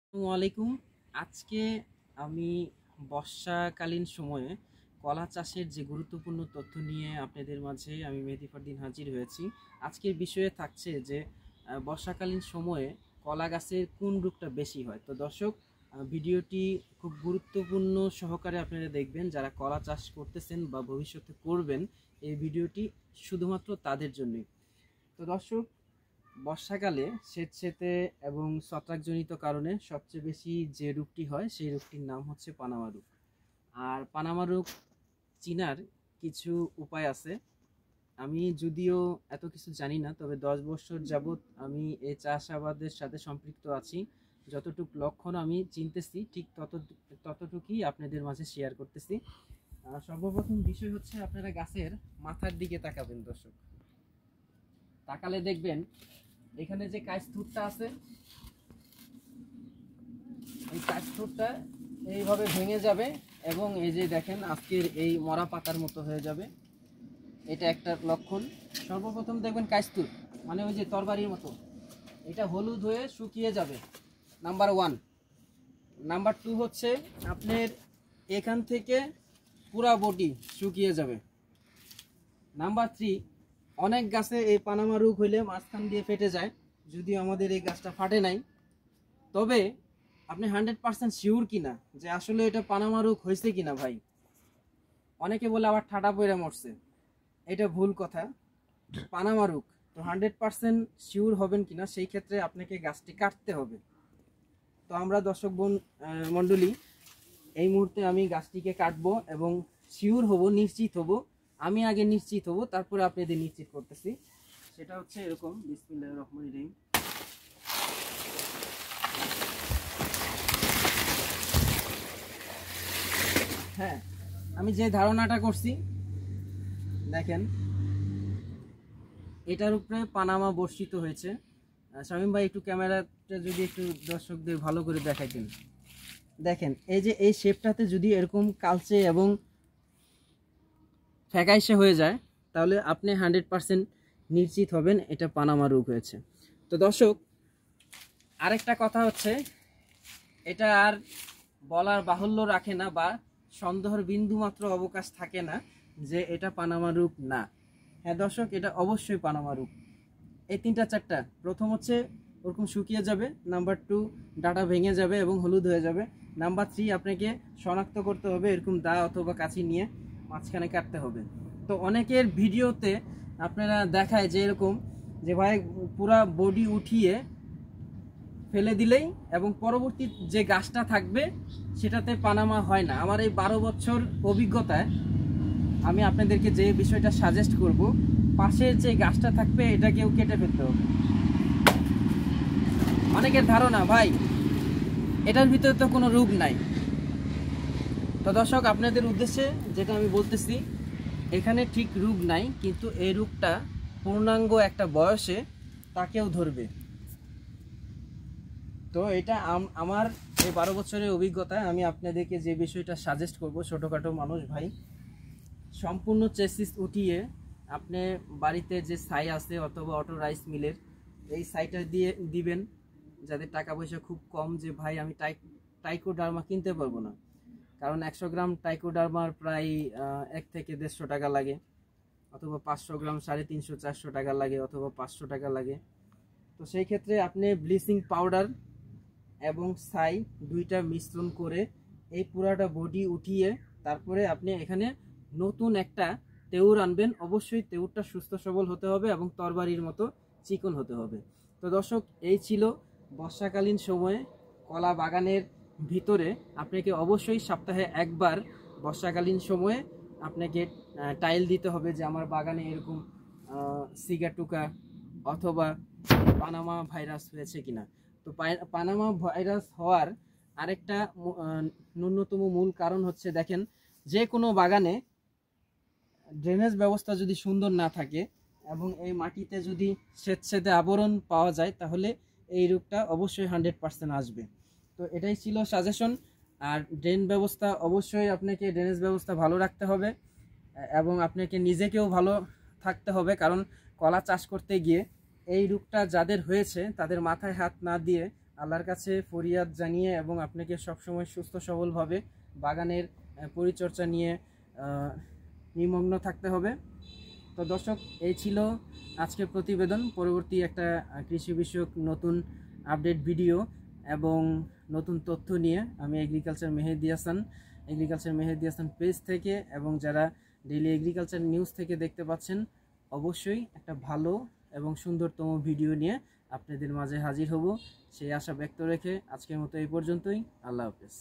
আসসালামু আলাইকুম। আজকে আমি বর্ষাকালীন সময়ে কলা চাষের যে গুরুত্বপূর্ণ তথ্য নিয়ে আপনাদের মাঝে আমি মেহেদী ফারদিন হাজির হয়েছি। আজকের বিষয়ে থাকছে যে বর্ষাকালীন সময়ে কলা গাছের কোন রোগটা বেশি হয়। তো দর্শক, ভিডিওটি খুব গুরুত্বপূর্ণ সহকারে আপনারা দেখবেন। যারা কলা চাষ করতেছেন বা ভবিষ্যতে করবেন, এই ভিডিওটি শুধুমাত্র তাদের জন্যই। তো দর্শক, বর্ষাকালে স্যাঁতসেঁতে এবং ছত্রাকজনিত কারণে সবচেয়ে বেশি যে রোগটি হয় সেই রোগটির নাম হচ্ছে পানামা রোগ। আর পানামা রোগ চিনার কিছু উপায় আছে। আমি যদিও এত কিছু জানি না, তবে 10 বছর যাবৎ আমি এই চাষাবাদের সাথে সম্পৃক্ত আছি। যতটুকু লক্ষণ আমি চিনতেছি ঠিক ততটুকুই আপনাদের মাঝে শেয়ার করতেছি। সর্বপ্রথম বিষয় হচ্ছে আপনারা গাছের মাথার দিকে তাকাবেন। দর্শক, তাকালে দেখবেন এখানে যে কাইস্থুরটা আছে, এই কাইস্থুরটা এইভাবে ভেঙে যাবে এবং এই যে দেখেন আজকের এই মরা পাতার মতো হয়ে যাবে। এটা একটা লক্ষণ। সর্বপ্রথম দেখবেন কাইস্থুর মানে ওই যে তরবারির মতো, এটা হলুদ হয়ে শুকিয়ে যাবে, নাম্বার 1। নাম্বার 2 হচ্ছে আপনার এখান থেকে পুরা বডি শুকিয়ে যাবে। নাম্বার 3, অনেক গাছে এই পানামা রোগ হইলে মাঝখান দিয়ে ফেটে যায়। যদিও আমাদের এই গাছটা ফাটে নাই, তবে আপনি 100% শিওর কিনা যে আসলে এটা পানামা রোগ হয়েছে কিনা ভাই। অনেকে বলে আবার ঠাটা পইরা মরছে, এটা ভুল কথা। পানামা রোগ তো 100% শিওর হবেন কিনা, সেই ক্ষেত্রে আপনাকে গাছটি কাটতে হবে। তো আমরা দর্শক মণ্ডলী, এই মুহূর্তে আমি গাছটিকে কাটবো এবং শিওর হব, নিশ্চিত হব। আমি আগে নিশ্চিত হব, তারপরে আপনাদের নিশ্চিত করতেছি। সেটা হচ্ছে এরকম, বিসমিল্লাহির রহমানির রহিম। হ্যাঁ, আমি যে ধারণাটা করছি দেখেন, এটার উপরে পানামা বর্ষিত হয়েছে। শামীম ভাই, একটু ক্যামেরাটা যদি একটু দর্শকদের ভালো করে দেখাইতেন। দেখেন এই যে এই শেপটাতে যদি এরকম কালচে এবং ফ্যাকাইশে হয়ে যায়, তাহলে আপনি 100% নিশ্চিত হবেন এটা পানামা রোগ হয়েছে। তো দর্শক, আরেকটা কথা হচ্ছে, এটা আর বলার বাহুল্য রাখে না বা সন্দেহের বিন্দু মাত্র অবকাশ থাকে না যে এটা পানামা রোগ না। হ্যাঁ দর্শক, এটা অবশ্যই পানামা রোগ। এই 3-4টা, প্রথম হচ্ছে ওরকম শুকিয়ে যাবে, নাম্বার 2 ডাটা ভেঙে যাবে এবং হলুদ হয়ে যাবে, নাম্বার 3 আপনাকে শনাক্ত করতে হবে এরকম দা অথবা কাঁচি নিয়ে মাঝখানে কাটতে হবে। তো অনেকের ভিডিওতে আপনারা দেখায় যে এরকম যে ভাই পুরা বডি উঠিয়ে ফেলে দিলেই এবং পরবর্তী যে গাছটা থাকবে সেটাতে পানামা হয় না। আমার এই 12 বছর অভিজ্ঞতায় আমি আপনাদেরকে যে বিষয়টা সাজেস্ট করব, পাশের যে গাছটা থাকবে এটাকেও কেটে ফেলতে হবে। অনেকের ধারণা ভাই এটার ভিতরে তো কোনো রোগ নাই। তো দর্শক, আপনাদের উদ্দেশ্যে যেটা আমি বলতেছি, এখানে ঠিক রোগ নাই, কিন্তু এই রোগটা পূর্ণাঙ্গ একটা বয়সে তাকেও ধরবে। তো এটা আমার এই 12 বছরের অভিজ্ঞতায় আমি আপনাদেরকে যে বিষয়টা সাজেস্ট করব, ছোটোখাটো মানুষ ভাই, সম্পূর্ণ চেসিস উঠিয়ে আপনি বাড়িতে যে ছাই আছে অথবা অটো রাইস মিলের এই ছাইটা দিয়ে দিবেন। যাদের টাকা পয়সা খুব কম, যে ভাই আমি টাইকোডার্মা কিনতে পারবো না, কারণ 100 গ্রাম টাইকোডার্মার প্রায় 1 থেকে 150 টাকা লাগে, অথবা 500 গ্রাম 350-400 টাকা লাগে, অথবা 500 টাকা লাগে। তো সেই ক্ষেত্রে আপনি ব্লিচিং পাউডার এবং ছাই দুইটা মিশ্রণ করে এই পুরাটা বডি উঠিয়ে তারপরে আপনি এখানে নতুন একটা তেউর আনবেন। অবশ্যই তেউরটা সুস্থ সবল হতে হবে এবং তরবারির মতো চিকন হতে হবে। তো দর্শক, এই ছিল বর্ষাকালীন সময়ে কলা বাগানের ভিতরে আপনাকে অবশ্যই সপ্তাহে একবার বর্ষাকালীন সময়ে আপনাকে টাইল দিতে হবে যে আমার বাগানে এরকম সিগাটুকা অথবা পানামা ভাইরাস হয়েছে কিনা। তো পানামা ভাইরাস হওয়ার আরেকটা ন্যূনতম মূল কারণ হচ্ছে, দেখেন যে কোনো বাগানে ড্রেনেজ ব্যবস্থা যদি সুন্দর না থাকে এবং এই মাটিতে যদি স্যাঁতসেঁতে আবরণ পাওয়া যায়, তাহলে এই রোগটা অবশ্যই 100% আসবে। তো এটাই ছিল সাজেশন। আর ড্রেন ব্যবস্থা, অবশ্যই আপনাকে ড্রেনেজ ব্যবস্থা ভালো রাখতে হবে এবং আপনাকে নিজেকেও ভালো থাকতে হবে, কারণ কলা চাষ করতে গিয়ে এই রোগটা যাদের হয়েছে তাদের মাথায় হাত না দিয়ে আল্লাহর কাছে ফরিয়াদ জানিয়ে এবং আপনাকে সবসময় সুস্থ সবলভাবে বাগানের পরিচর্যা নিয়ে নিমগ্ন থাকতে হবে। তো দর্শক, এই ছিল আজকের প্রতিবেদন। পরবর্তী একটা কৃষি বিষয়ক নতুন আপডেট ভিডিও এবং নতুন তথ্য নিয়ে আমি এগ্রিকালচার মেহেদি হাসান পেজ থেকে এবং যারা ডেইলি এগ্রিকালচার নিউজ থেকে দেখতে পাচ্ছেন, অবশ্যই একটা ভালো এবং সুন্দরতম ভিডিও নিয়ে আপনাদের মাঝে হাজির হব সেই আশা ব্যক্ত রেখে আজকের মতো এই পর্যন্তই। আল্লাহ হাফেজ।